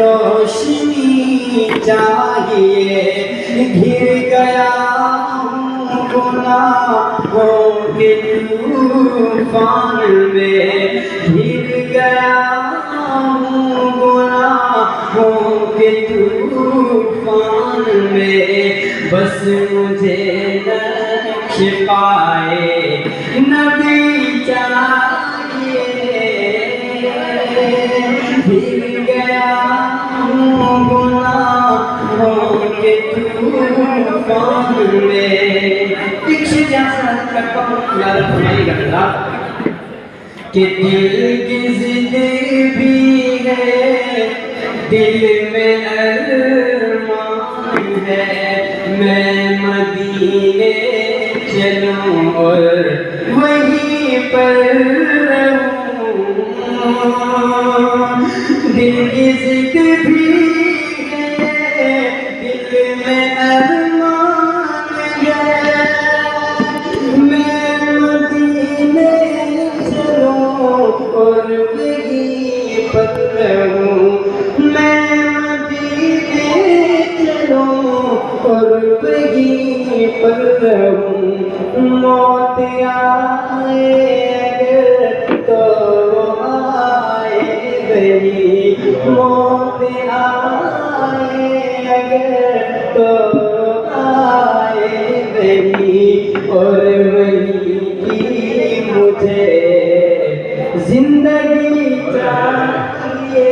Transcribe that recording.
روشنی چاہیے، گر گیا ہوں گناہوں کے طوفان میں، گر گیا ہوں گناہوں کے طوفان میں، بس مجھے نقش پائے نبی چاہیے، گر گیا ہوں گناہوں کے طوفان میں۔ ایک شعر یہاں سے حاصل کرتا ہوں، یاد فرمائیے گا ذرا کہ دل کی ضد بھی ہے، دل میں ارمان ہے، میں مدینے چلوں اور وہیں پر رہوں، دل کی ضد بھی ہے، دل میں ارمان ہے، میں مدینے چلوں اور وہیں پر رہوں، میں مدینے چلوں اور وہیں پر رہوں، موت آئے اگر تو آئے وہی، موت آئے اگر تو آئے وہی، اور وہی مجھے زندگی چاہیے۔